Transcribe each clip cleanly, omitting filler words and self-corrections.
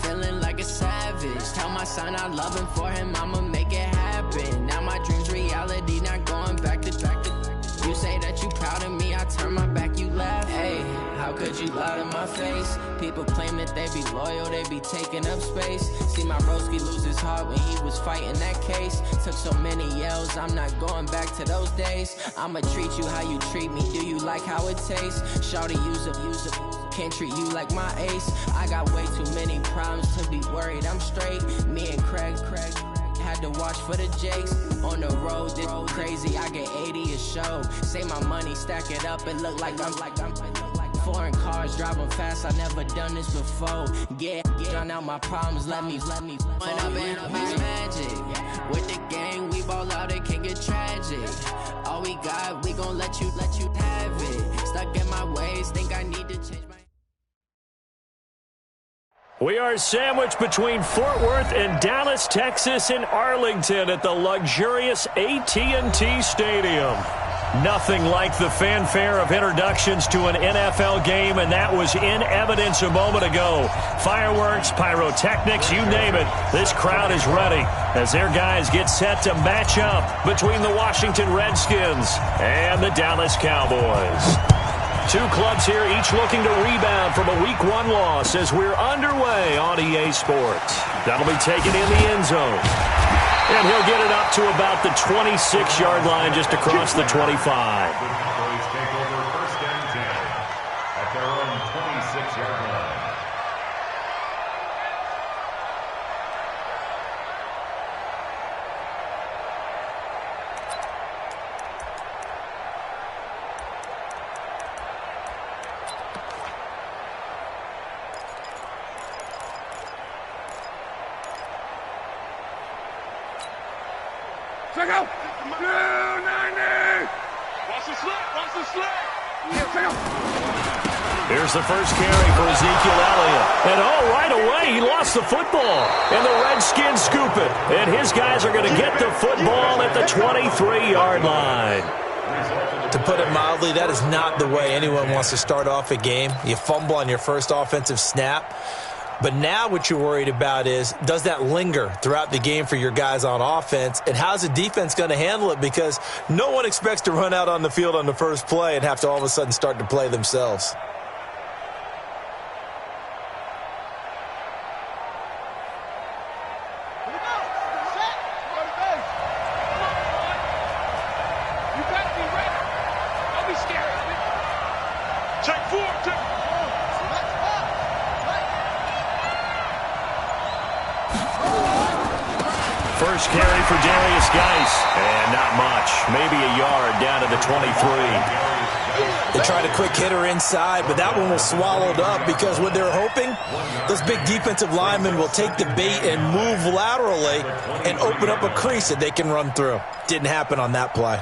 feeling like a savage. Tell my son I love him, for him I'ma make it happen. Now my dream's reality, not going back to. You say that you proud of me, I turn my back, you laugh. Hey, how could you lie to my face? People claim that they be loyal, they be taking up space. See my broski lose his heart when he was fighting that case. Took so many yells, I'm not going back to those days. I'ma treat you how you treat me, do you like how it tastes? Shawty, use up, can't treat you like my ace. I got way too many problems to be worried, I'm straight. Me and Craig had to watch for the Jakes. On the road, this crazy, I get 80 a show. Say my money, stack it up, it look like I'm foreign cars, driving fast, I never done this before. Get out my problems, let me When up and up is magic. With the gang, we ball out, it can get tragic. All we got, we gon' let you have it. Stuck in my ways, think I need to change my... We are sandwiched between Fort Worth and Dallas, Texas, and Arlington at the luxurious AT&T Stadium. Nothing like the fanfare of introductions to an NFL game, and that was in evidence a moment ago. Fireworks, pyrotechnics, you name it. This crowd is ready as their guys get set to match up between the Washington Redskins and the Dallas Cowboys. Two clubs here, each looking to rebound from a Week 1 loss as we're underway on EA Sports. That'll be taken in the end zone. And he'll get it up to about the 26-yard line, just across the 25. Take over first and 10 at their own 26-yard line. Check out! 290! Watch the slip! Yeah, check out! Here's the first carry for Ezekiel Elliott. And right away, he lost the football. And the Redskins scoop it. And his guys are going to get the football at the 23-yard line. To put it mildly, that is not the way anyone wants to start off a game. You fumble on your first offensive snap. But now what you're worried about is, does that linger throughout the game for your guys on offense? And how's the defense going to handle it? Because no one expects to run out on the field on the first play and have to all of a sudden start to play themselves. First carry for Darius Geis, and not much. Maybe a yard down to the 23. They tried a quick hitter inside, but that one was swallowed up because what they're hoping, those big defensive linemen will take the bait and move laterally and open up a crease that they can run through. Didn't happen on that play.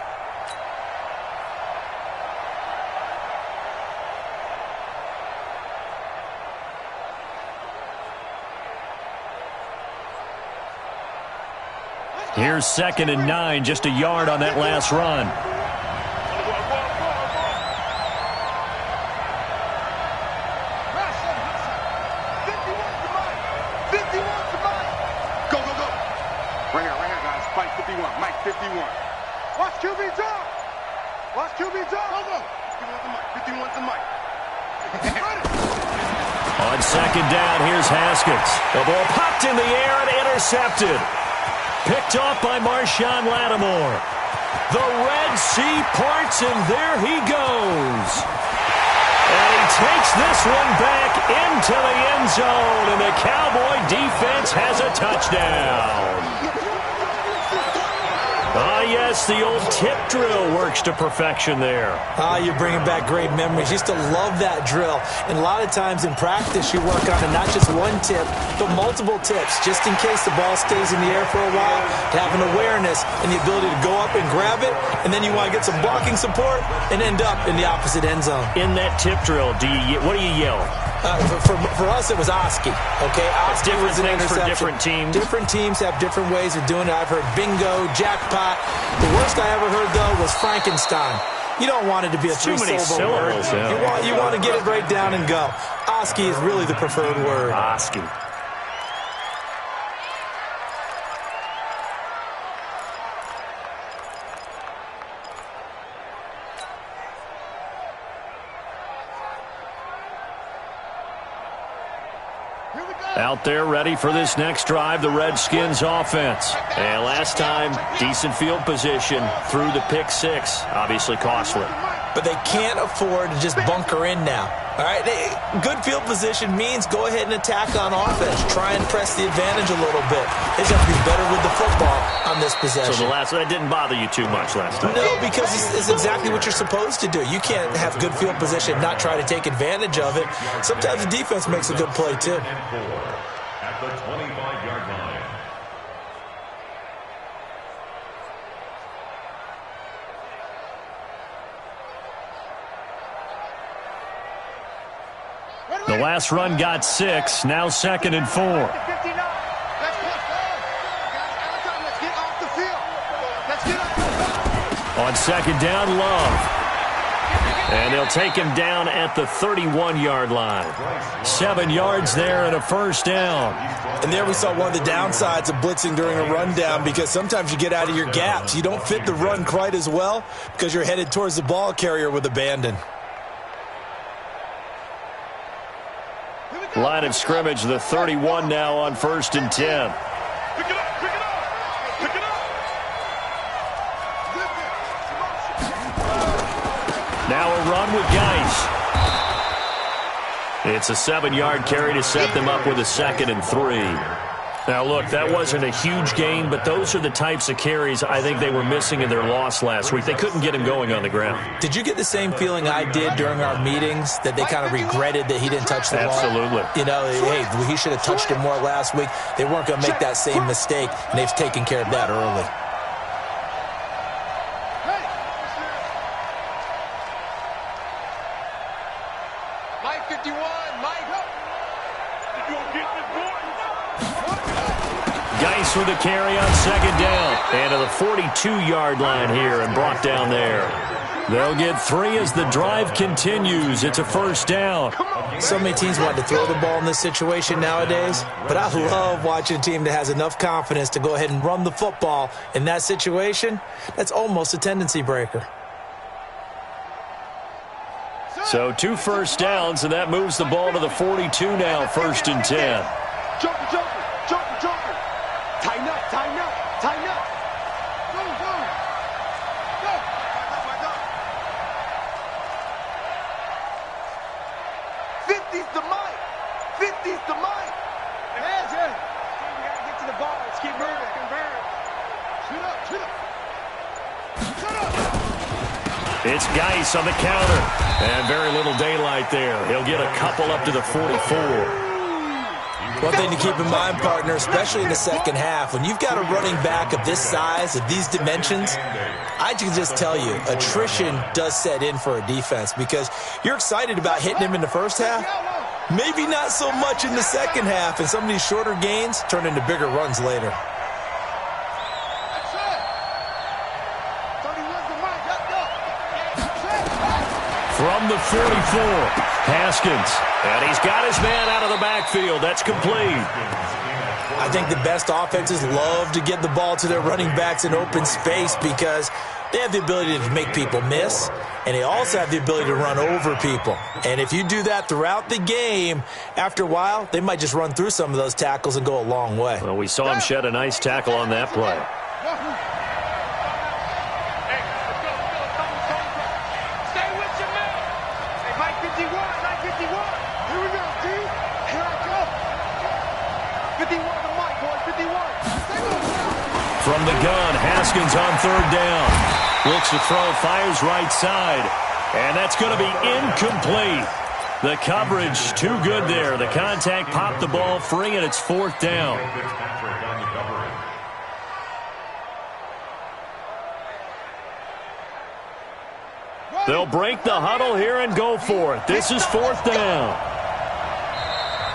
Here's 2nd and 9, just a yard on that last run. Go. Right here, guys. Fight 51. Mike 51. Watch QB drop. Go. 51's the Mike. On 2nd down, here's Haskins. The ball popped in the air and intercepted. Picked off by Marshawn Lattimore. The Red Sea parts, and there he goes. And he takes this one back into the end zone, and the Cowboy defense has a touchdown. Yes, the old tip drill works to perfection there. You're bringing back great memories. Used to love that drill. And a lot of times in practice, you work on it, not just one tip, but multiple tips, just in case the ball stays in the air for a while, to have an awareness and the ability to go up and grab it, and then you want to get some blocking support and end up in the opposite end zone. In that tip drill, what do you yell? For us, it was Oski. Okay, Oski was an interception. For different teams. Different teams have different ways of doing it. I've heard bingo, jackpot. The worst I ever heard, though, was Frankenstein. You don't want it to be a three-syllable word. Yeah. You want to get it right down and go. Oski is really the preferred word. Oski. Out there ready for this next drive, the Redskins offense. And last time, decent field position through the pick six. Obviously costly. But they can't afford to just bunker in now. All right, good field position means go ahead and attack on offense. Try and press the advantage a little bit. They just have to be better with the football on this possession. So that didn't bother you too much last time? No, because it's exactly what you're supposed to do. You can't have good field position and not try to take advantage of it. Sometimes the defense makes a good play, too. At the 25-yard line. The last run got 6, now 2nd and 4. On 2nd down, Love. And they'll take him down at the 31-yard line. 7 yards there and a first down. And there we saw one of the downsides of blitzing during a rundown, because sometimes you get out of your gaps. You don't fit the run quite as well because you're headed towards the ball carrier with abandon. Line of scrimmage, the 31 now on 1st and 10. Pick it up, pick it up, pick it up. Now a run with Geis. It's a 7-yard carry to set them up with a 2nd and 3. Now, look, that wasn't a huge gain, but those are the types of carries I think they were missing in their loss last week. They couldn't get him going on the ground. Did you get the same feeling I did during our meetings, that they kind of regretted that he didn't touch the ball? Absolutely. You know, hey, he should have touched it more last week. They weren't going to make that same mistake, and they've taken care of that early. Mike 51, Mike. You gonna get this boy? Geis with a carry on 2nd down. And to the 42-yard line here and brought down there. They'll get 3 as the drive continues. It's a first down. So many teams want to throw the ball in this situation nowadays, but I love watching a team that has enough confidence to go ahead and run the football in that situation. That's almost a tendency breaker. So 2 first downs, and that moves the ball to the 42 now, 1st and 10. Jumper, jumper, jumper, jumper. Tighten up, tighten up, tighten up. Go, go. Go. 50's the mic. 50's the mic. Yeah. We gotta get to the ball. Let's keep moving. Shoot up, shoot up. Shut up. It's Geis on the counter. And very little daylight there. He'll get a couple up to the 44. One thing to keep in mind, partner, especially in the second half, when you've got a running back of this size, of these dimensions, I can just tell you, attrition does set in for a defense, because you're excited about hitting him in the first half. Maybe not so much in the second half, and some of these shorter gains turn into bigger runs later. From the 44, Haskins. And he's got his man out of the backfield. That's complete. I think the best offenses love to get the ball to their running backs in open space, because they have the ability to make people miss, and they also have the ability to run over people. And if you do that throughout the game, after a while, they might just run through some of those tackles and go a long way. Well, we saw him shed a nice tackle on that play. From the gun, Haskins on 3rd down. Looks to throw, fires right side. And that's going to be incomplete. The coverage too good there. The contact popped the ball free, and it's 4th down. They'll break the huddle here and go for it. This is 4th down.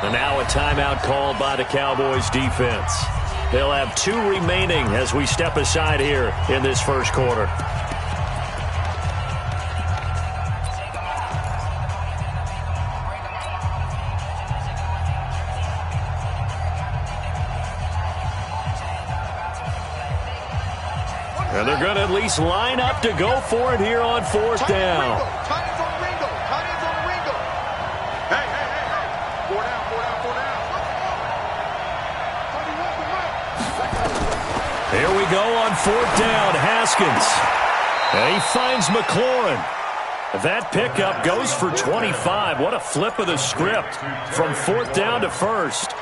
And now a timeout called by the Cowboys defense. They'll have 2 remaining as we step aside here in this first quarter. And they're going to at least line up to go for it here on 4th down. Tight ends on the Ringo. Tight ends on the Ringo. Hey. 4 down, 4 down, 4 down. Here we go on 4th down. Haskins. And he finds McLaurin. That pickup goes for 25. What a flip of the script from 4th down to 1st.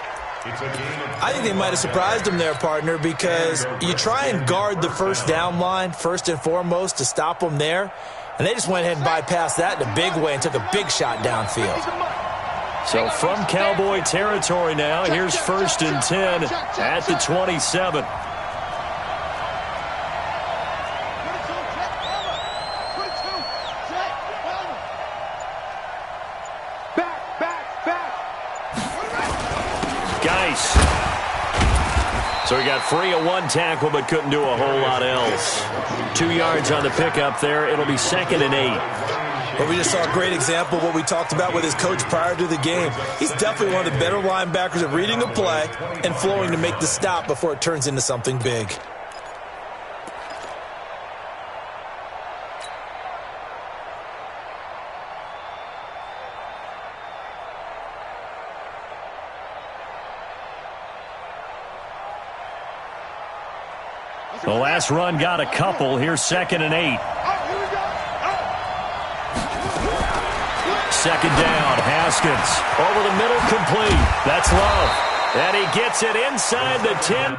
I think they might have surprised him there, partner, because you try and guard the first down line first and foremost to stop them there, and they just went ahead and bypassed that in a big way and took a big shot downfield. So from Cowboy territory now, here's 1st and 10 at the 27. So he got free of one tackle but couldn't do a whole lot else. 2 yards on the pickup there. It'll be 2nd and 8. But we just saw a great example of what we talked about with his coach prior to the game. He's definitely one of the better linebackers at reading a play and flowing to make the stop before it turns into something big. The last run got a couple. Here's 2nd and 8. 2nd down. Haskins over the middle, complete. That's Love. And he gets it inside the 10.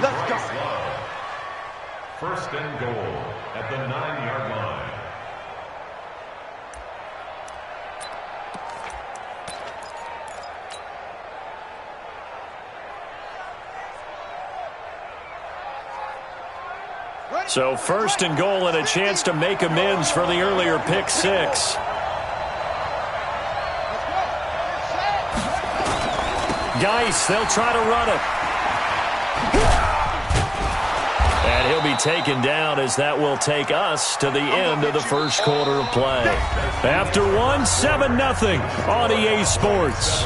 Let's go. 1st and goal at the 9-yard line. So 1st and goal and a chance to make amends for the earlier pick 6. Geis, they'll try to run it. And he'll be taken down as that will take us to the end of the first quarter of play. After one, 7-0 on EA Sports.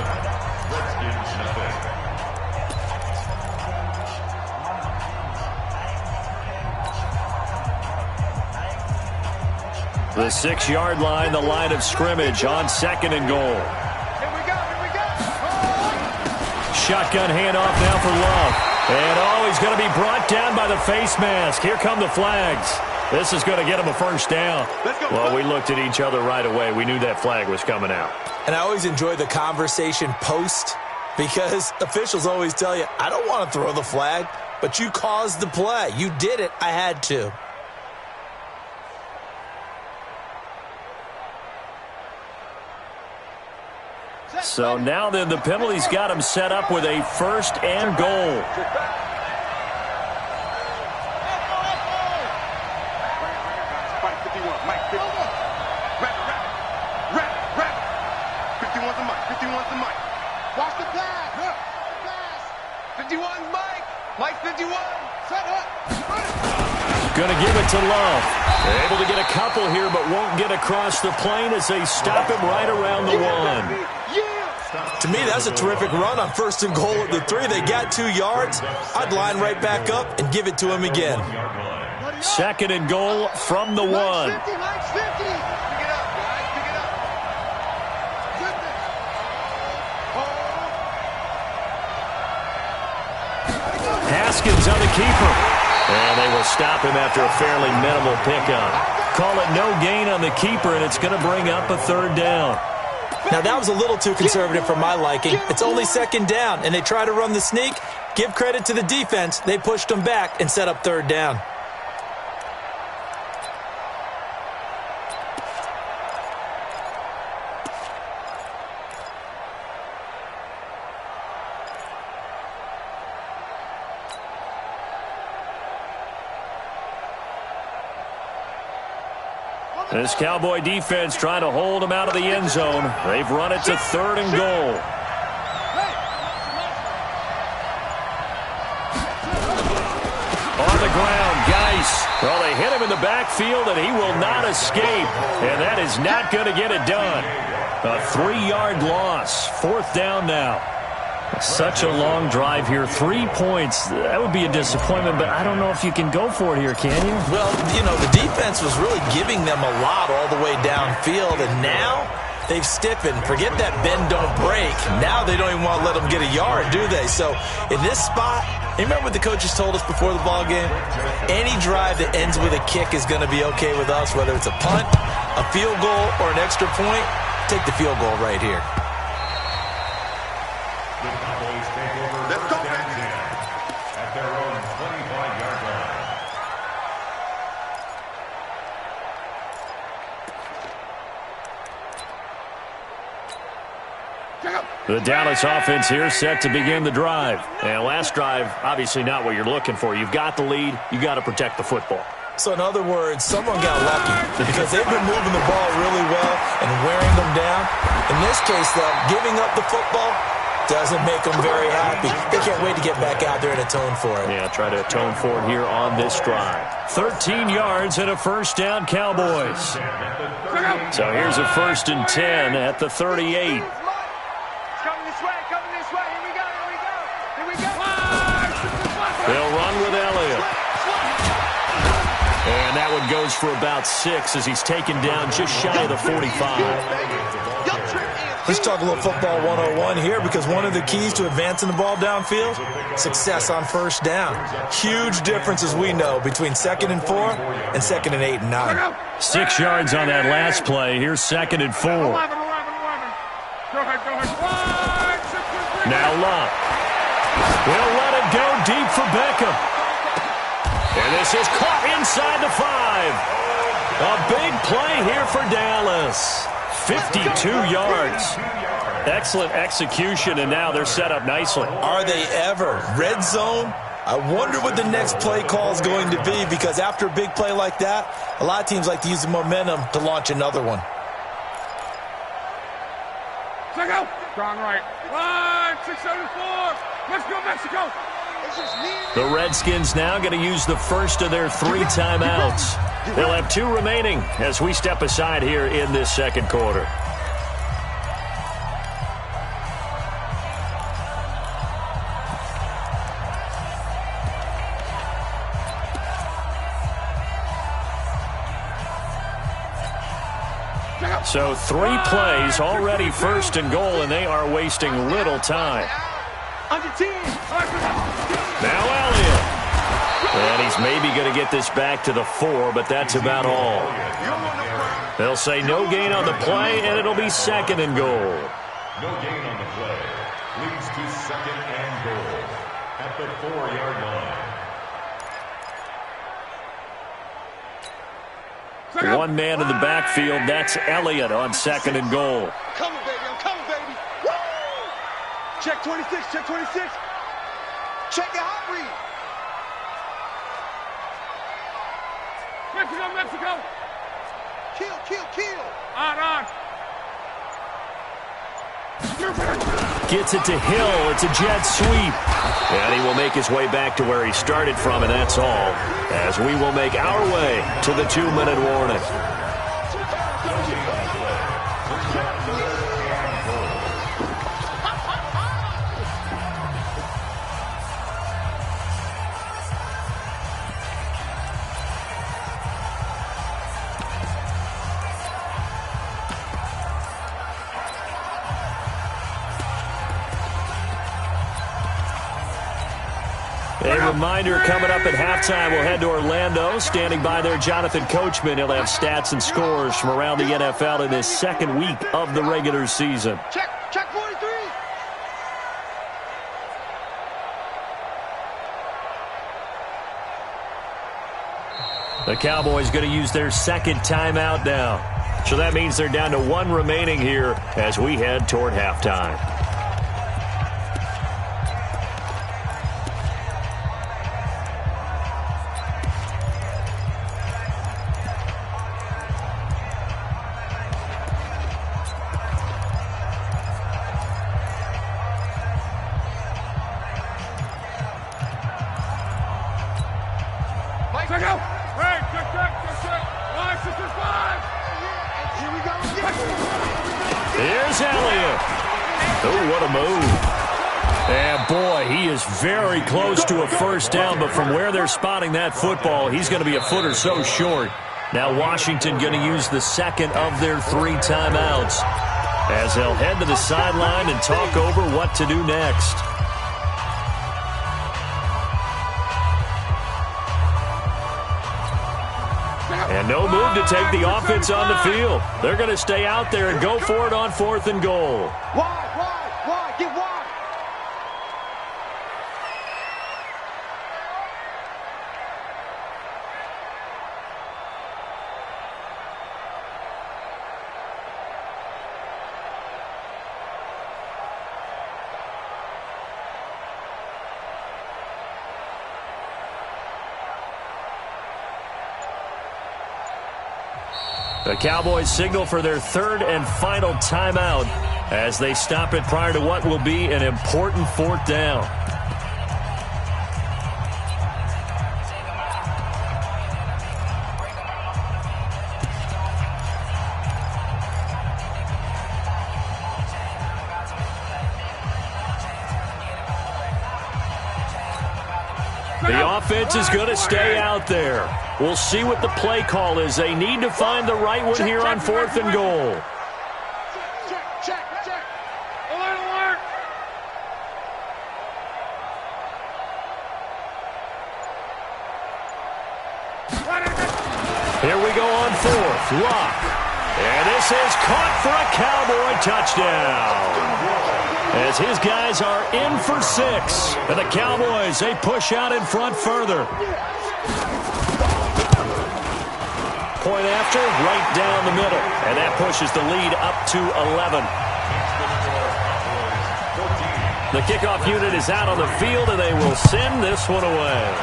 The 6-yard line, the line of scrimmage on 2nd and goal. Shotgun handoff now for Love. And, he's going to be brought down by the face mask. Here come the flags. This is going to get him a first down. Well, we looked at each other right away. We knew that flag was coming out. And I always enjoy the conversation post because officials always tell you, I don't want to throw the flag, but you caused the play. You did it. I had to. So now then the penalty's got him set up with a 1st and goal. Watch the pass. 51, Mike 51. Set up. Going to give it to Love. Able to get a couple here, but won't get across the plane as they stop him right around the 1. To me, that's a terrific run on 1st and goal at the 3. They got 2 yards. I'd line right back up and give it to him again. 2nd and goal from the 1. Mike's 50, Mike's 50. Pick it up, guys. Pick it up. Goodness. Haskins on the keeper. And they will stop him after a fairly minimal pickup. Call it no gain on the keeper, and it's going to bring up a 3rd down. Now, that was a little too conservative for my liking. It's only 2nd down, and they try to run the sneak. Give credit to the defense. They pushed them back and set up 3rd down. This Cowboy defense trying to hold them out of the end zone. They've run it to 3rd and goal. On the ground, Geis. Well, they hit him in the backfield, and he will not escape. And that is not going to get it done. A 3-yard loss. 4th down now. Such a long drive here. 3 points. That would be a disappointment, but I don't know if you can go for it here, can you? Well, you know, the defense was really giving them a lot all the way downfield, and now they've stiffened. Forget that bend, don't break. Now they don't even want to let them get a yard, do they? So in this spot, you remember what the coaches told us before the ball game? Any drive that ends with a kick is going to be okay with us, whether it's a punt, a field goal, or an extra point. Take the field goal right here. The Cowboys take over first and 10 at their own 25-yard line. The Dallas offense here set to begin the drive. And last drive, obviously not what you're looking for. You've got the lead. You got to protect the football. So in other words, someone got lucky because they've been moving the ball really well and wearing them down. In this case, though, giving up the football doesn't make them very happy. They can't wait to get back out there and atone for it. Yeah, try to atone for it here on this drive. 13 yards and a 1st down, Cowboys. So here's a 1st and 10 at the 38. They'll run with Elliott. And that one goes for about 6 as he's taken down just shy of the 45. Let's talk a little football 101 here, because one of the keys to advancing the ball downfield, success on 1st down. Huge difference, as we know, between 2nd and 4 and 2nd and 8 and 9. 6 yards on that last play. Here's 2nd and 4. Now Love. Will let it go deep for Beckham. And this is caught inside the 5. A big play here for Dallas. 52 yards. Excellent execution, and now they're set up nicely. Are they ever? Red zone? I wonder what the next play call is going to be, because after a big play like that, a lot of teams like to use the momentum to launch another one. Check out. Strong right. 674. Let's go, Mexico. The Redskins now going to use the first of their 3 timeouts. They'll have 2 remaining as we step aside here in this 2nd quarter. So 3 plays already 1st and goal, and they are wasting little time. Now Elliott. And he's maybe going to get this back to the 4, but that's about all. They'll say no gain on the play, and it'll be 2nd and goal. No gain on the play. Leads to 2nd and goal at the 4-yard line. One man in the backfield. That's Elliott on 2nd and goal. Coming, baby. I'm coming, baby. Woo! Check 26. Check 26. Check the hot read. Mexico, Mexico. Kill, kill, kill. On. Gets it to Hill. It's a jet sweep. And he will make his way back to where he started from, and that's all. As we will make our way to the 2-minute warning. A reminder coming up at halftime, we'll head to Orlando. Standing by there, Jonathan Coachman. He'll have stats and scores from around the NFL in this 2nd week of the regular season. Check 43. The Cowboys going to use their 2nd timeout now. So that means they're down to 1 remaining here as we head toward halftime. Oh, what a move. And, boy, he is very close to a first down, but from where they're spotting that football, he's going to be a foot or so short. Now Washington going to use the second of their 3 timeouts as they'll head to the sideline and talk over what to do next. And no move to take the offense on the field. They're going to stay out there and go for it on 4th and goal. Wide, get wide. The Cowboys signal for their 3rd and final timeout as they stop it prior to what will be an important 4th down. The offense is going to stay out there. We'll see what the play call is. They need to find the right one here on 4th and goal. Check. Alert. Here we go on 4th. Lock. And this is caught for a Cowboy touchdown. As his guys are in for 6. And the Cowboys, they push out in front further. Point after, right down the middle. And that pushes the lead up to 11. The kickoff unit is out on the field, and they will send this one away.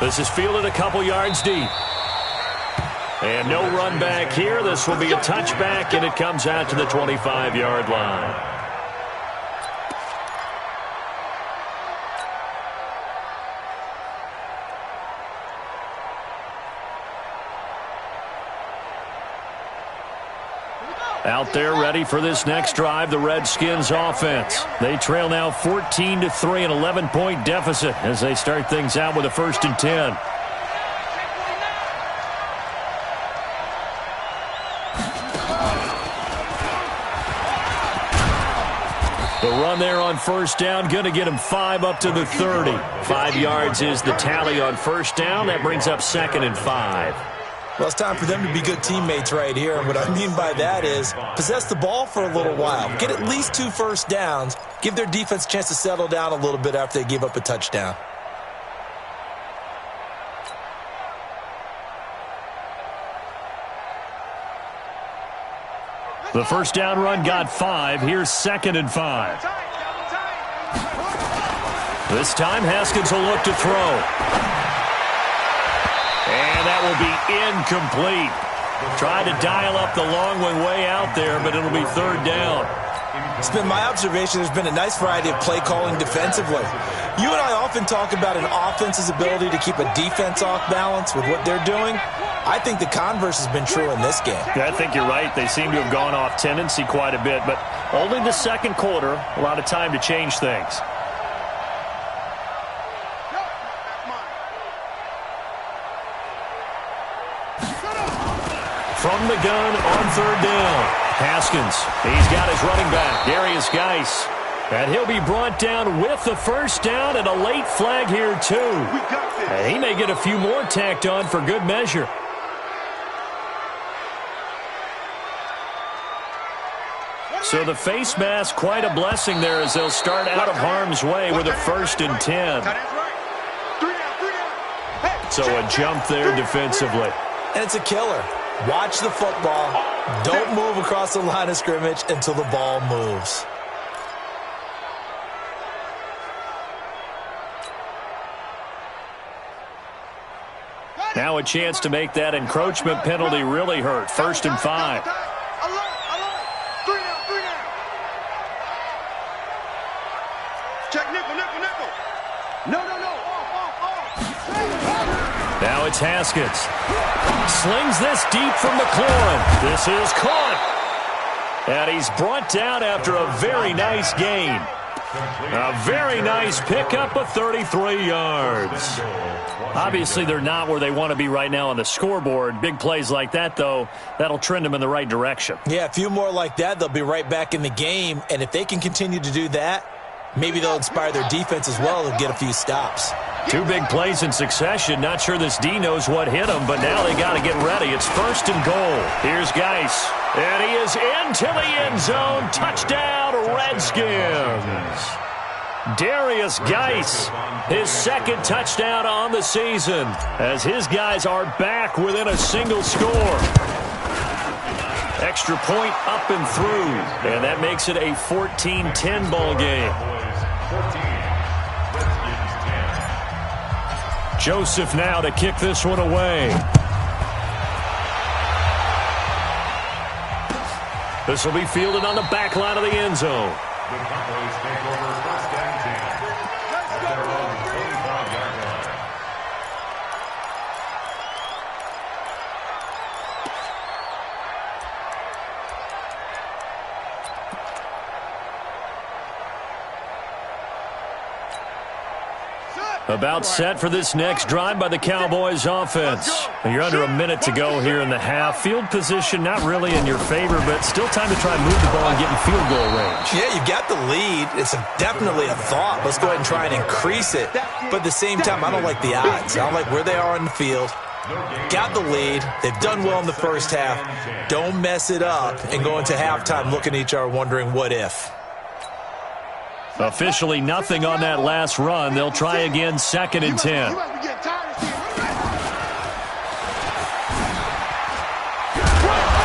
This is fielded a couple yards deep. And no run back here. This will be a touchback, and it comes out to the 25-yard line. Out there ready for this next drive, the Redskins offense. They trail now 14-3, an 11-point deficit as they start things out with a 1st and 10. The run there on 1st down, going to get him 5 up to the 30. 5 yards is the tally on 1st down. That brings up 2nd and 5. Well, it's time for them to be good teammates right here. And what I mean by that is possess the ball for a little while. Get at least 2 first downs. Give their defense a chance to settle down a little bit after they give up a touchdown. The 1st down run got 5. Here's 2nd and 5. This time Haskins will look to throw. And that will be incomplete. Tried to dial up the long one way out there, but it'll be 3rd down. It's been my observation there's been a nice variety of play calling defensively. You and I often talk about an offense's ability to keep a defense off balance with what they're doing. I think the converse has been true in this game. Yeah, I think you're right. They seem to have gone off tendency quite a bit, but only the 2nd quarter, a lot of time to change things. From the gun on 3rd down, Haskins. He's got his running back, Darius Geis. And he'll be brought down with the 1st down and a late flag here, too. And he may get a few more tacked on for good measure. So the face mask, quite a blessing there as they'll start out of harm's way with a 1st and 10. So a jump there defensively. And it's a killer. Watch the football. Don't move across the line of scrimmage until the ball moves. Now a chance to make that encroachment penalty really hurt. 1st and 5. Check nickel. No. Now it's Haskins. Slings this deep from McLaurin. This is caught. And he's brought down after a very nice gain. A very nice pickup of 33 yards. Obviously, they're not where they want to be right now on the scoreboard. Big plays like that, though, that'll trend them in the right direction. Yeah, a few more like that, they'll be right back in the game. And if they can continue to do that, maybe they'll inspire their defense as well and get a few stops. 2 big plays in succession. Not sure this D knows what hit him, but now they got to get ready. It's 1st and goal. Here's Geis. And he is into the end zone. Touchdown, Redskins. Darius Geis, his 2nd touchdown on the season, as his guys are back within a single score. Extra point up and through, and that makes it a 14-10 ball game. Joseph now to kick this one away. This will be fielded on the back line of the end zone. The Cowboys take over 1st and 10 at their own 25-yard line. About set for this next drive by the Cowboys offense. You're under a minute to go here in the half. Field position not really in your favor, but still time to try and move the ball and get in field goal range. Yeah, you've got the lead. It's definitely a thought. Let's go ahead and try and increase it. But at the same time, I don't like the odds. I don't like where they are on the field. Got the lead. They've done well in the first half. Don't mess it up and go into halftime looking at each other wondering what if. Officially nothing on that last run. They'll try again, 2nd and 10.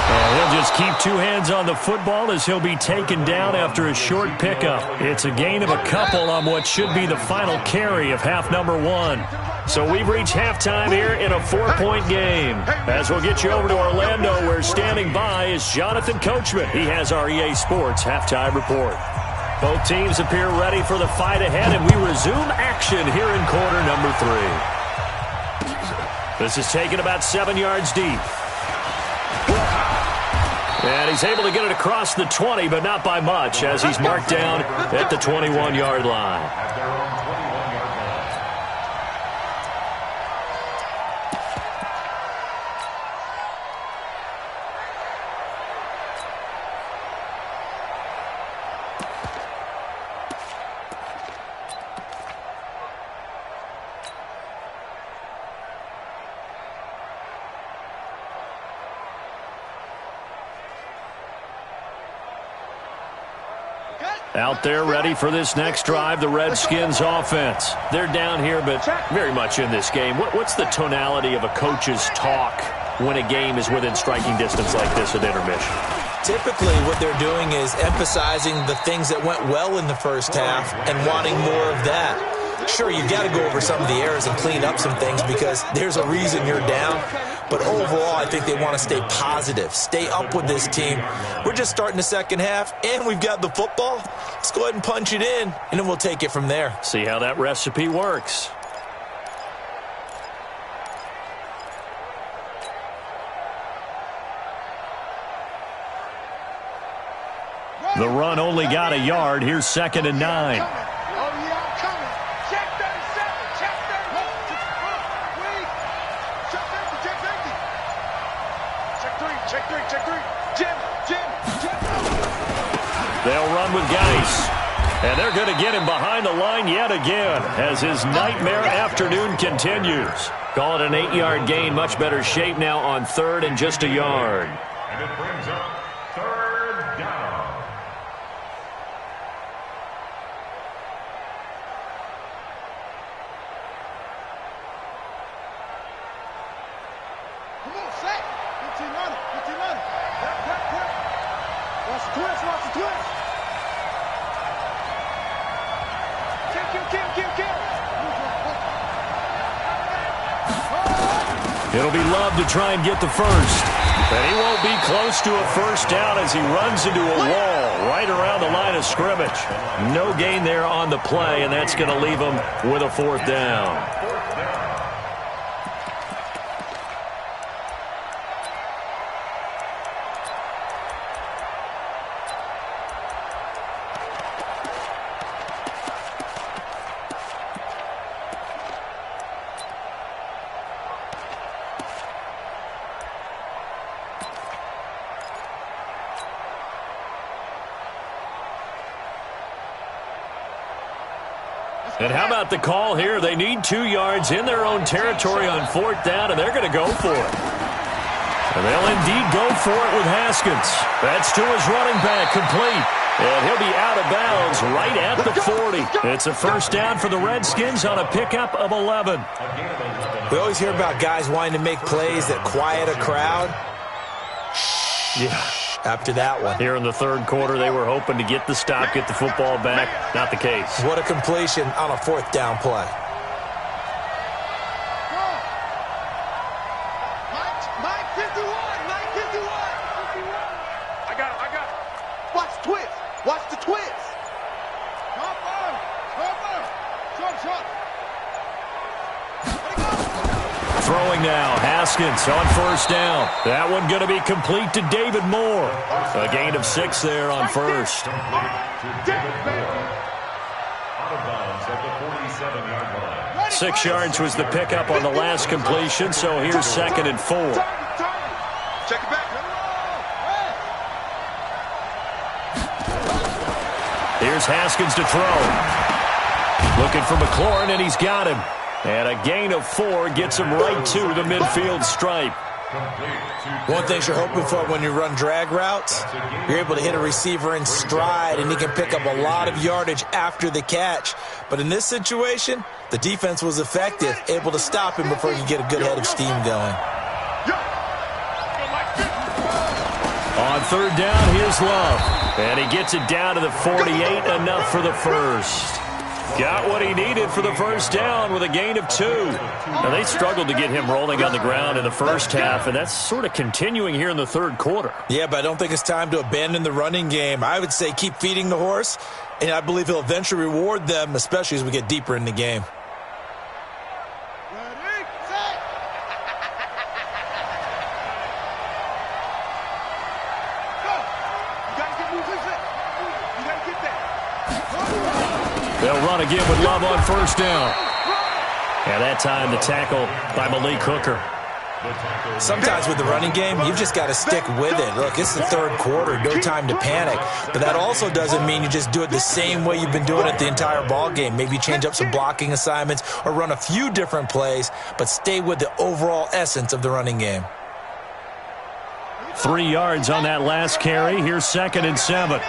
And he'll just keep 2 hands on the football as he'll be taken down after a short pickup. It's a gain of a couple on what should be the final carry of half number 1. So we've reached halftime here in a 4-point game. As we'll get you over to Orlando, where standing by is Jonathan Coachman. He has our EA Sports halftime report. Both teams appear ready for the fight ahead, and we resume action here in quarter number 3. This is taken about 7 yards deep. And he's able to get it across the 20, but not by much, as he's marked down at the 21-yard line. At their own 21-yard line. Out there ready for this next drive, the Redskins offense. They're down here, but very much in this game. What's the tonality of a coach's talk when a game is within striking distance like this at intermission? Typically, what they're doing is emphasizing the things that went well in the first half and wanting more of that. Sure, you've got to go over some of the errors and clean up some things because there's a reason you're down. But overall, I think they want to stay positive, stay up with this team. We're just starting the second half, and we've got the football. Let's go ahead and punch it in, and then we'll take it from there. See how that recipe works. The run only got a yard. Here's 2nd and 9. They'll run with Geis. And they're going to get him behind the line yet again as his nightmare afternoon continues. Call it an 8-yard gain. Much better shape now on 3rd and just a yard. And it brings up 3rd down. Come on, sack. 15 on it. 15 on it. Quick. Watch the twist. Watch the twist. Kill. It'll be Love to try and get the first. And he won't be close to a first down as he runs into a wall right around the line of scrimmage. No gain there on the play, and that's going to leave him with a 4th down. And how about the call here? They need 2 yards in their own territory on 4th down, and they're going to go for it. And they'll indeed go for it with Haskins. That's to his running back, complete. And he'll be out of bounds right at the 40. It's a first down for the Redskins on a pickup of 11. We always hear about guys wanting to make plays that quiet a crowd. Yeah. After that one. Here in the 3rd quarter, they were hoping to get the stop, get the football back. Not the case. What a completion on a 4th down play. Mike 51. I got it. Watch the twist. Watch the twist. Short. Throwing now, Haskins on 1st down. That one going to be complete to David Moore. A gain of 6 there on 1st. Out of bounds at the 47-yard line. 6 yards was the pickup on the last completion, so here's 2nd and 4. Check it back. Here's Haskins to throw. Looking for McLaurin, and he's got him. And a gain of 4 gets him right to the midfield stripe. One thing you're hoping for when you run drag routes, you're able to hit a receiver in stride, and he can pick up a lot of yardage after the catch. But in this situation, the defense was effective, able to stop him before he could get a good head of steam going. On 3rd down, here's Love. And he gets it down to the 48, enough for the first. Got what he needed for the first down with a gain of 2. Now, they struggled to get him rolling on the ground in the first half, and that's sort of continuing here in the 3rd quarter. Yeah, but I don't think it's time to abandon the running game. I would say keep feeding the horse, and I believe he'll eventually reward them, especially as we get deeper in the game. They'll run again with Love on 1st down. And that time the tackle by Malik Hooker. Sometimes with the running game, you've just got to stick with it. Look, it's the 3rd quarter, no time to panic. But that also doesn't mean you just do it the same way you've been doing it the entire ball game. Maybe change up some blocking assignments or run a few different plays, but stay with the overall essence of the running game. 3 yards on that last carry. Here's 2nd and 7.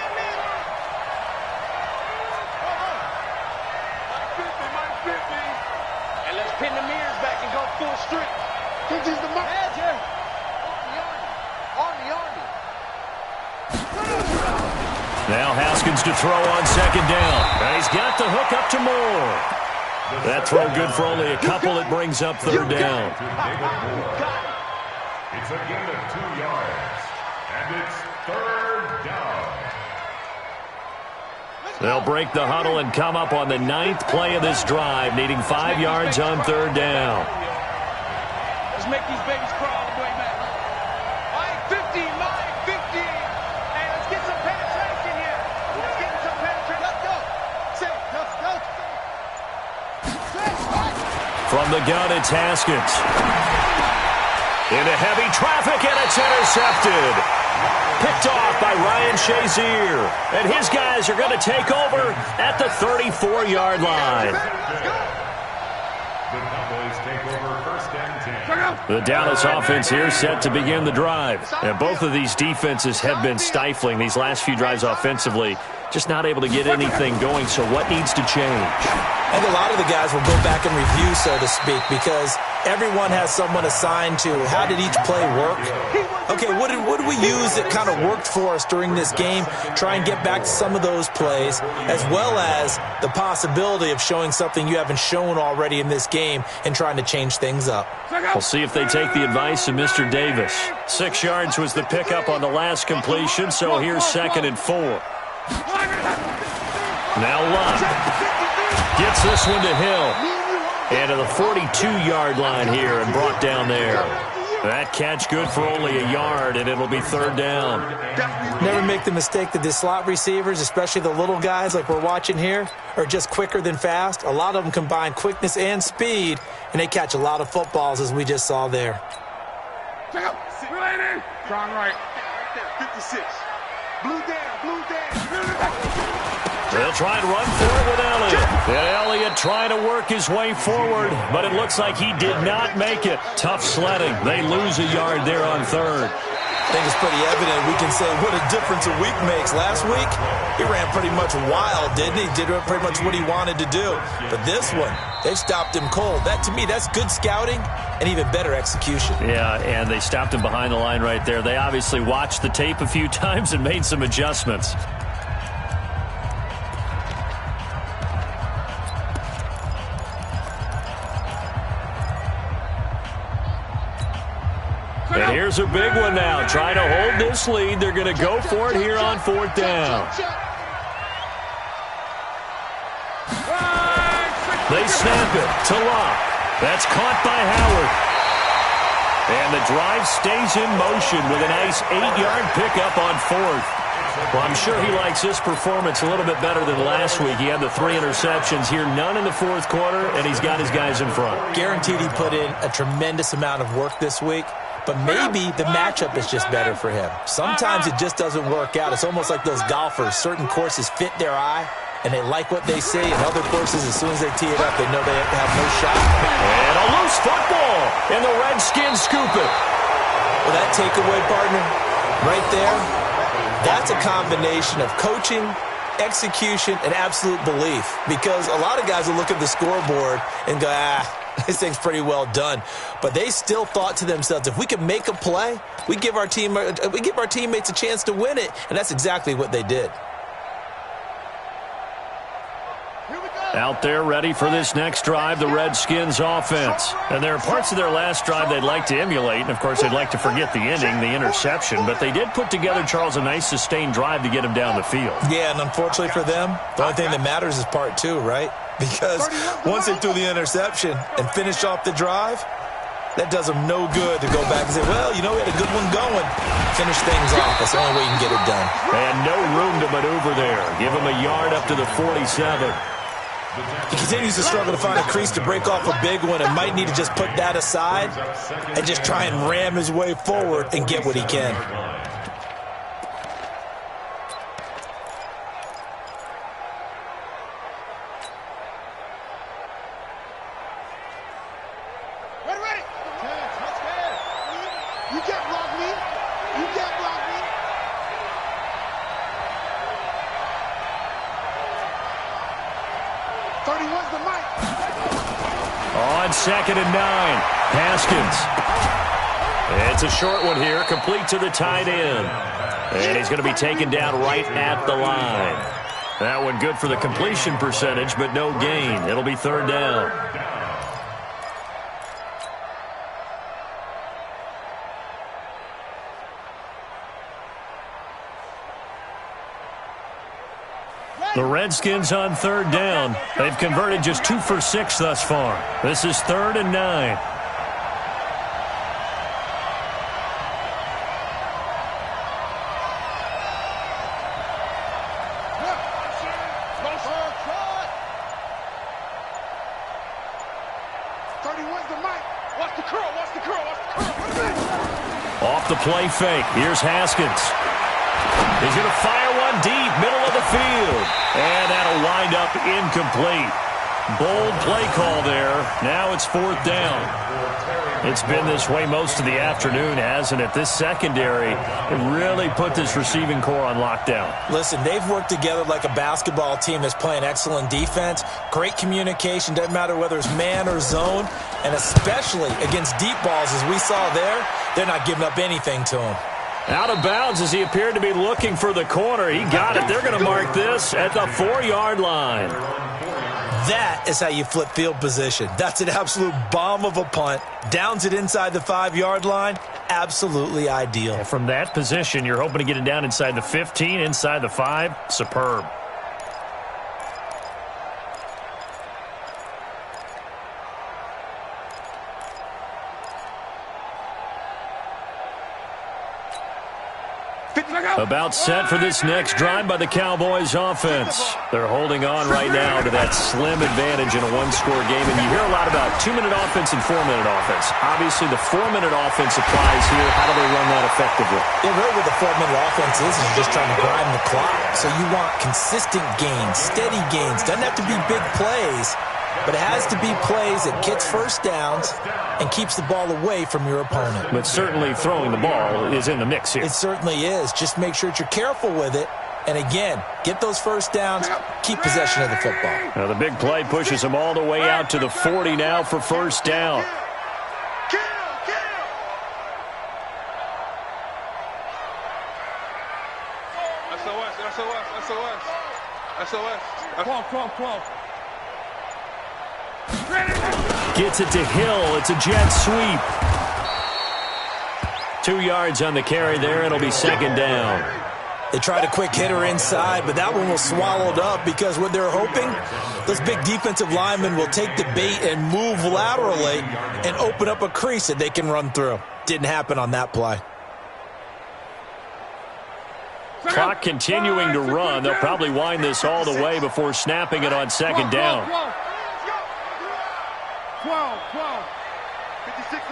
Now Haskins to throw on 2nd down. And he's got the hook up to Moore. That throw good for only a couple. It brings up 3rd down. It's a gain of 2 yards, and it's 3rd down. They'll break the huddle and come up on the 9th play of this drive, needing 5 yards on 3rd down. Let's make these babies crawl all the way back. Mike 50. Hey, let's get some penetration here. Let's get some penetration. Let's go. From the gun, it's Haskins. Into heavy traffic, and it's intercepted. Picked off by Ryan Shazier. And his guys are going to take over at the 34-yard line. The Cowboys take over 1st and 10. The Dallas offense here set to begin the drive. And both of these defenses have been stifling these last few drives offensively. Just not able to get anything going, so what needs to change? And a lot of the guys will go back and review, so to speak, because everyone has someone assigned to how did each play work. Okay, what did we use that kind of worked for us during this game? Try and get back to some of those plays, as well as the possibility of showing something you haven't shown already in this game and trying to change things up. We'll see if they take the advice of Mr. Davis. 6 yards was the pickup on the last completion, so here's 2nd and 4. Now Love gets this one to Hill. And to the 42-yard line here and brought down there. That catch good for only a yard, and it'll be third down. Never make the mistake that the slot receivers, especially the little guys like we're watching here, are just quicker than fast. A lot of them combine quickness and speed, and they catch a lot of footballs, as we just saw there. Check out. Strong right. 56. Blue down. They'll try and run for it with Elliott. And Elliott trying to work his way forward, but it looks like he did not make it. Tough sledding. They lose a yard there on third. I think it's pretty evident. We can say what a difference a week makes. Last week, he ran pretty much wild, didn't he? Did pretty much what he wanted to do. But this one, they stopped him cold. That, to me, that's good scouting and even better execution. Yeah, and they stopped him behind the line right there. They obviously watched the tape a few times and made some adjustments. And here's a big one now. Trying to hold this lead. They're going to go for it here on fourth down. They snap it to Locke. That's caught by Howard. And the drive stays in motion with a nice 8-yard pickup on fourth. Well, I'm sure he likes this performance a little bit better than last week. He had the 3 interceptions here, none in the fourth quarter, and he's got his guys in front. Guaranteed he put in a tremendous amount of work this week. But maybe the matchup is just better for him. Sometimes it just doesn't work out. It's almost like those golfers. Certain courses fit their eye, and they like what they see. And other courses, as soon as they tee it up, they know they have no shot. And a loose football, and the Redskins scoop it. Well, that takeaway, partner, right there, that's a combination of coaching, execution, and absolute belief. Because a lot of guys will look at the scoreboard and go, this thing's pretty well done. But they still thought to themselves, if we can make a play, we give our teammates a chance to win it. And that's exactly what they did. Out there ready for this next drive, the Redskins offense. And there are parts of their last drive they'd like to emulate. And, of course, they'd like to forget the ending, the interception. But they did put together, Charles, a nice sustained drive to get him down the field. Yeah, and unfortunately for them, the only thing that matters is part 2, right? Because once they threw the interception and finished off the drive, that does them no good to go back and say, well, we had a good one going. Finish things off. That's the only way you can get it done. And no room to maneuver there. Give him a yard up to the 47. He continues to struggle to find a crease to break off a big one and might need to just put that aside and just try and ram his way forward and get what he can. Ready. You can't block me. 31's the mic. On 2nd and 9, Haskins. It's a short one here, complete to the tight end. And he's going to be taken down right at the line. That one good for the completion percentage, but no gain. It'll be third down. The Redskins on third down. They've converted just 2 for 6 thus far. This is 3rd and 9. Off the play fake. Here's Haskins. He's going to fire one deep, middle of the field. And that'll wind up incomplete. Bold play call there. Now it's 4th down. It's been this way most of the afternoon, hasn't it? This secondary really put this receiving core on lockdown. Listen, they've worked together like a basketball team that's playing excellent defense. Great communication. Doesn't matter whether it's man or zone. And especially against deep balls, as we saw there, they're not giving up anything to him. Out of bounds as he appeared to be looking for the corner. He got it. They're going to mark this at the 4-yard line. That is how you flip field position. That's an absolute bomb of a punt. Downs it inside the 5-yard line. Absolutely ideal. And from that position, you're hoping to get it down inside the 15, inside the 5. Superb. About set for this next drive by the Cowboys offense. They're holding on right now to that slim advantage in a one-score game. And you hear a lot about 2-minute offense and 4-minute offense. Obviously, the 4-minute offense applies here. How do they run that effectively? Yeah, really what the 4-minute offense is just trying to grind the clock. So you want consistent gains, steady gains. Doesn't have to be big plays, but it has to be plays that gets first downs and keeps the ball away from your opponent. But certainly throwing the ball is in the mix here. It certainly is. Just make sure that you're careful with it. And again, get those first downs, keep possession of the football. Now the big play pushes them all the way out to the 40 now for first down. SOS. Come on. Gets it to Hill. It's a jet sweep. 2 yards on the carry there. It'll be second down. They tried a quick hitter inside, but that one was swallowed up because what they're hoping, those big defensive linemen will take the bait and move laterally and open up a crease that they can run through. Didn't happen on that play. Clock continuing to run. They'll probably wind this all the way before snapping it on second down. 12. 56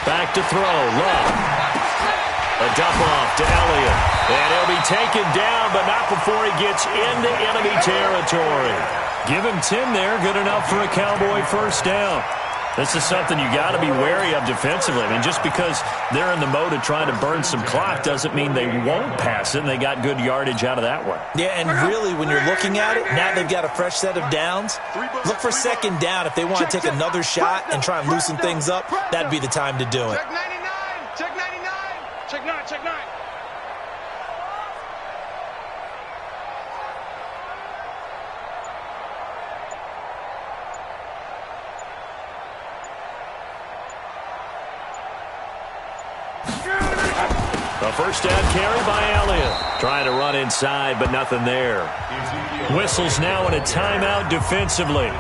Back to throw. Love. A dump off to Elliott. And he'll be taken down, but not before he gets into enemy territory. Give him 10 there. Good enough for a Cowboy first down. This is something you got to be wary of defensively. I mean, just because they're in the mode of trying to burn some clock doesn't mean they won't pass it, and they got good yardage out of that one. Yeah, and really, when you're looking at it, now they've got a fresh set of downs. Look for second down. If they want to take another shot and try and loosen things up, that'd be the time to do it. Check 99. Check 9. A first down carry by Elliott. Trying to run inside, but nothing there. Whistles now in a timeout defensively.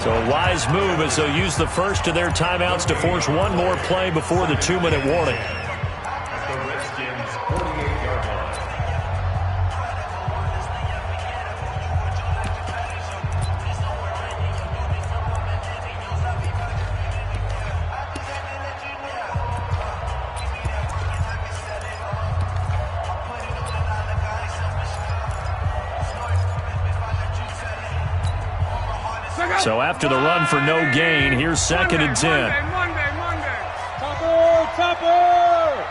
So a wise move as they'll use the first of their timeouts to force one more play before the 2-minute warning. The Redskins' 48-yard line. So after the run for no gain, here's second and 10. Monday. Topper.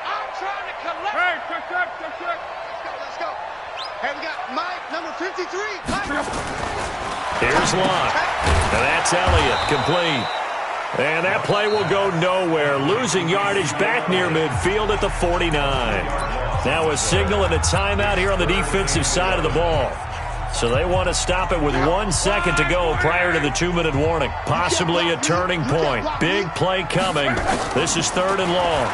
I'm trying to collect. Hey, check. Let's go. Hey, we got Mike, number 53. Here's Locke. And that's Elliott, complete. And that play will go nowhere. Losing yardage back near midfield at the 49. Now a signal and a timeout here on the defensive side of the ball. So they want to stop it with 1 second to go prior to the 2-minute warning. Possibly a turning point. Big play coming. This is third and long.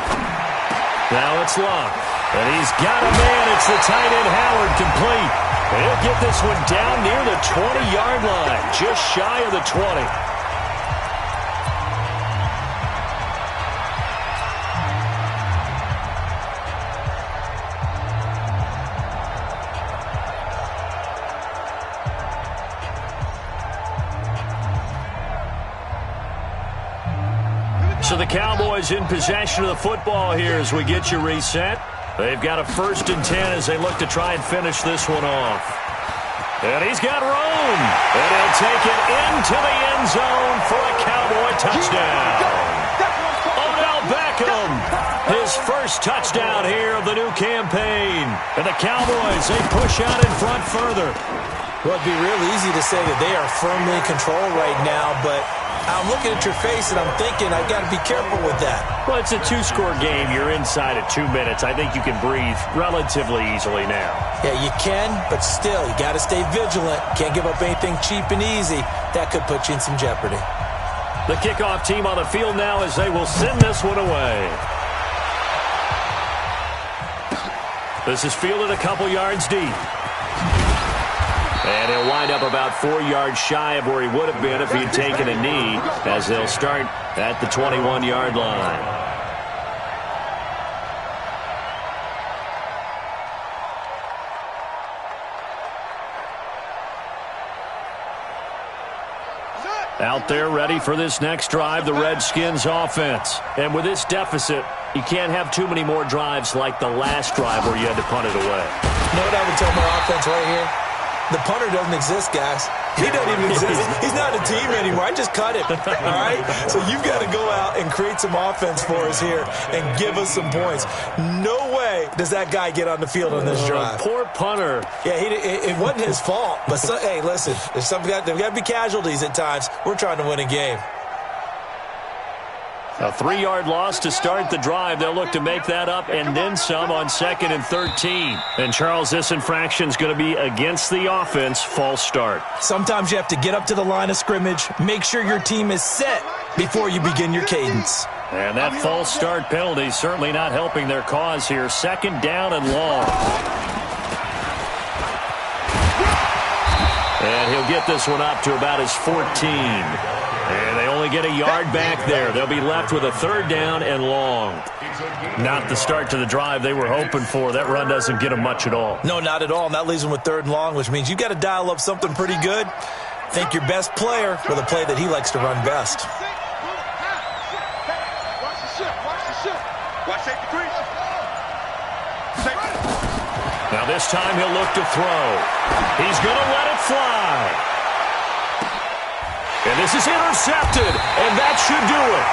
Now it's Locke. And he's got a man. It's the tight end Howard, complete. And he'll get this one down near the 20-yard line. Just shy of the 20. So the Cowboys in possession of the football here as we get you reset. They've got a first and 10 as they look to try and finish this one off. And he's got room. And he'll take it into the end zone for a Cowboy touchdown. Odell Beckham, his first touchdown here of the new campaign. And the Cowboys, they push out in front further. Well, it'd be real easy to say that they are firmly in control right now, but I'm looking at your face and I'm thinking I've got to be careful with that. Well, it's a 2-score game. You're inside at 2 minutes. I think you can breathe relatively easily now. Yeah, you can, but still, you got to stay vigilant. Can't give up anything cheap and easy. That could put you in some jeopardy. The kickoff team on the field now as they will send this one away. This is fielded a couple yards deep. And he'll wind up about 4 yards shy of where he would have been if he'd taken a knee, as they'll start at the 21-yard line. Out there ready for this next drive, the Redskins offense. And with this deficit, you can't have too many more drives like the last drive where you had to punt it away. You know what I would tell my offense right here? The punter doesn't exist, guys. He doesn't even exist. He's not a team anymore. I just cut him, all right? So you've got to go out and create some offense for us here and give us some points. No way does that guy get on the field on this drive. Poor punter. Yeah, it wasn't his fault. But, hey, listen, there's got to be casualties at times. We're trying to win a game. A 3-yard loss to start the drive. They'll look to make that up and then some on 2nd and 13. And, Charles, this infraction's going to be against the offense. False start. Sometimes you have to get up to the line of scrimmage, make sure your team is set before you begin your cadence. And that false start penalty certainly not helping their cause here. 2nd down and long. And he'll get this one up to about his 14. And they only get a yard back there. They'll be left with a 3rd down and long. Not the start to the drive they were hoping for. That run doesn't get them much at all. No, not at all. And that leaves them with 3rd and long, which means you've got to dial up something pretty good. Think your best player with a play that he likes to run best. Now this time he'll look to throw. He's going to let it fly. And this is intercepted, and that should do it.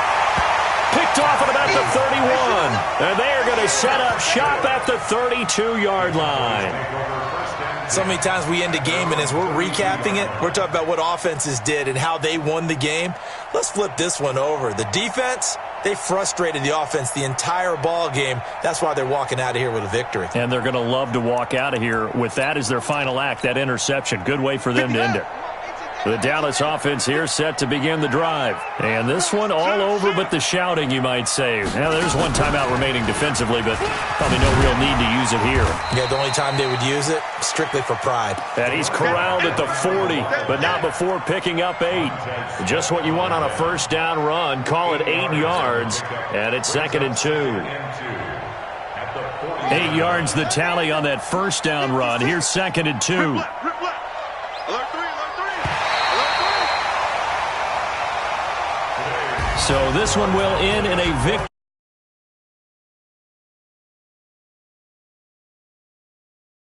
Picked off at about the 31. And they are going to set up shop at the 32-yard line. So many times we end a game, and as we're recapping it, we're talking about what offenses did and how they won the game. Let's flip this one over. The defense, they frustrated the offense the entire ball game. That's why they're walking out of here with a victory. And they're going to love to walk out of here with that as their final act, that interception. Good way for them to end it. The Dallas offense here set to begin the drive. And this one all over but the shouting, you might say. Now, there's one timeout remaining defensively, but probably no real need to use it here. Yeah, the only time they would use it, strictly for pride. And he's corralled at the 40, but not before picking up 8. Just what you want on a 1st down run. Call it 8 yards, and it's 2nd and 2. 8 yards the tally on that 1st down run. Here's 2nd and 2. So this one will end in a victory.